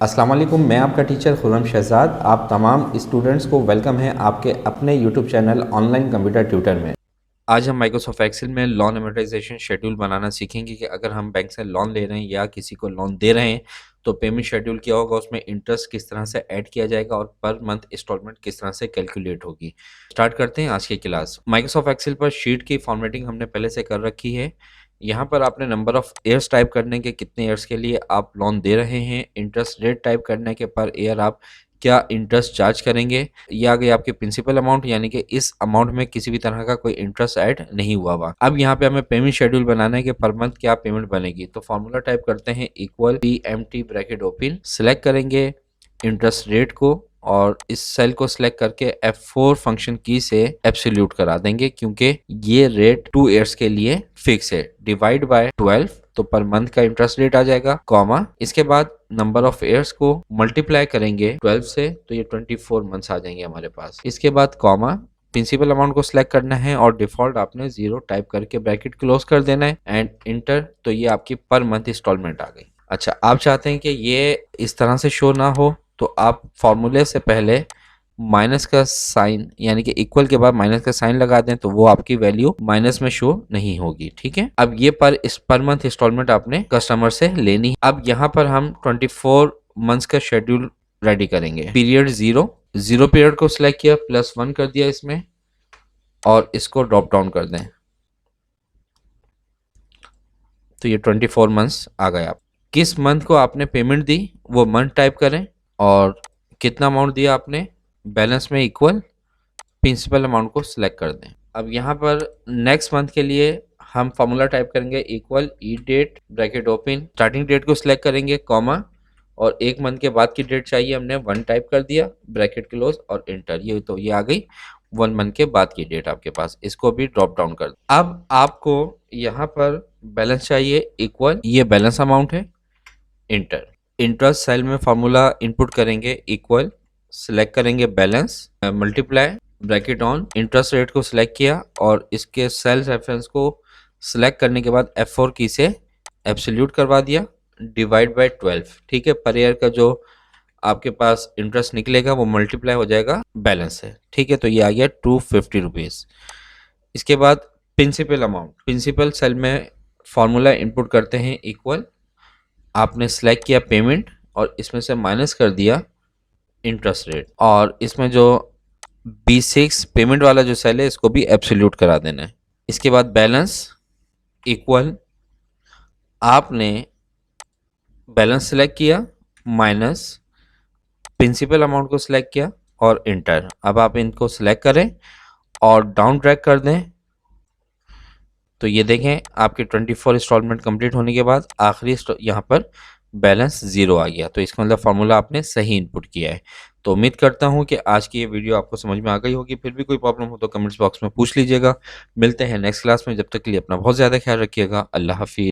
अस्सलाम वालेकुम, मैं आपका टीचर खुर्रम शहजाद। आप तमाम स्टूडेंट्स को वेलकम है आपके अपने YouTube channel online computer tutor में। आज हम माइक्रोसॉफ्ट एक्सेल में लोन अमोर्टाइजेशन शेड्यूल बनाना सीखेंगे कि अगर हम बैंक से लोन ले रहे हैं या किसी को लोन दे रहे हैं तो पेमेंट शेड्यूल क्या होगा, उसमें इंटरेस्ट किस तरह से ऐड किया जाएगा और पर मंथ इंस्टॉलमेंट किस तरह से कैलकुलेट होगी। स्टार्ट करते हैं आज की क्लास। माइक्रोसॉफ्ट एक्सेल पर शीट की फॉर्मेटिंग हमने पहले से कर रखी है। यहाँ पर आपने नंबर ऑफ ईयर्स टाइप करने के, कितने ईयर्स के लिए आप लोन दे रहे हैं, इंटरेस्ट रेट टाइप करने के, पर ईयर आप क्या इंटरेस्ट चार्ज करेंगे। ये आ गई आपकी प्रिंसिपल अमाउंट, यानी कि इस अमाउंट में किसी भी तरह का कोई इंटरेस्ट ऐड नहीं हुआ हुआ। अब यहाँ पे हमें पेमेंट शेड्यूल बनाना है कि पर मंथ क्या पेमेंट बनेगी। तो फॉर्मूला टाइप करते हैं equal PMT bracket open, select करेंगे इंटरेस्ट रेट को और इस सेल को सिलेक्ट करके F4 फंक्शन की से एब्सोल्यूट करा देंगे क्योंकि ये रेट 2 इयर्स के लिए फिक्स है। डिवाइड बाय 12 तो पर मंथ का इंटरेस्ट रेट आ जाएगा, कॉमा इसके बाद नंबर ऑफ इयर्स को मल्टीप्लाई करेंगे 12 से तो ये 24 मंथ्स आ जाएंगे हमारे पास। इसके बाद कॉमा प्रिंसिपल अमाउंट को सिलेक्ट करना है और डिफॉल्ट आपने 0 टाइप करके ब्रैकेट क्लोज कर देना है एंड इंटर। तो ये आपकी पर मंथ इंस्टॉलमेंट आ गई। अच्छा, आप चाहते हैं कि ये इस तरह से शो ना हो तो आप फॉर्मूले से पहले माइनस का साइन यानी कि इक्वल के बाद माइनस का साइन लगा दें तो वो आपकी वैल्यू माइनस में शो नहीं होगी। ठीक है, अब ये पर मंथ इंस्टॉलमेंट आपने कस्टमर से लेनी है। अब यहाँ पर हम 24 मंथ्स का शेड्यूल रेडी करेंगे। पीरियड 0 पीरियड को सिलेक्ट किया, +1 कर दिया इसमें और इसको ड्रॉप डाउन कर दें तो ये 24 मंथ्स आ गए। आप किस मंथ को आपने पेमेंट दी वो मंथ टाइप करें और कितना अमाउंट दिया आपने, बैलेंस में इक्वल प्रिंसिपल अमाउंट को सिलेक्ट कर दें। अब यहाँ पर नेक्स्ट मंथ के लिए हम फॉर्मूला टाइप करेंगे equal E date bracket open, starting date को सिलेक्ट करेंगे, कॉमा और एक मंथ के बाद की डेट चाहिए, हमने 1 टाइप कर दिया, ब्रैकेट क्लोज और इंटर। ये तो ये आ गई 1 मंथ के बाद की डेट आपके पास। इसको भी ड्रॉप डाउन कर। अब आपको यहाँ पर बैलेंस चाहिए इक्वल, ये बैलेंस अमाउंट है, इंटर। इंटरेस्ट सेल में फॉर्मूला इनपुट करेंगे इक्वल, सिलेक्ट करेंगे balance, multiply bracket on, interest rate को सिलेक्ट किया और इसके सेल रेफरेंस को सिलेक्ट करने के बाद F4 की से एब्सोल्यूट करवा दिया, डिवाइड बाय 12। ठीक है, पर ईयर का जो आपके पास इंटरेस्ट निकलेगा वो मल्टीप्लाई हो जाएगा बैलेंस से। ठीक है, तो ये आ गया 250 रुपीज़। इसके बाद प्रिंसिपल अमाउंट, प्रिंसिपल सेल में फॉर्मूला इनपुट करते हैं इक्वल, आपने सेलेक्ट किया पेमेंट और इसमें से माइनस कर दिया इंटरेस्ट रेट और इसमें जो B6 पेमेंट वाला जो सेल है इसको भी एब्सोल्यूट करा देना है। इसके बाद बैलेंस इक्वल, आपने बैलेंस सेलेक्ट किया माइनस प्रिंसिपल अमाउंट को सिलेक्ट किया और इंटर। अब आप इनको सिलेक्ट करें और डाउन ट्रैक कर दें तो ये देखें आपके 24 इंस्टॉलमेंट कंप्लीट होने के बाद आखिरी यहाँ पर बैलेंस 0 आ गया। तो इसका मतलब फार्मूला आपने सही इनपुट किया है। तो उम्मीद करता हूँ कि आज की ये वीडियो आपको समझ में आ गई होगी। फिर भी कोई प्रॉब्लम हो तो कमेंट्स बॉक्स में पूछ लीजिएगा। मिलते हैं नेक्स्ट क्लास में, जब तक के लिए अपना बहुत ज़्यादा ख्याल रखिएगा। अल्लाह हाफिज़।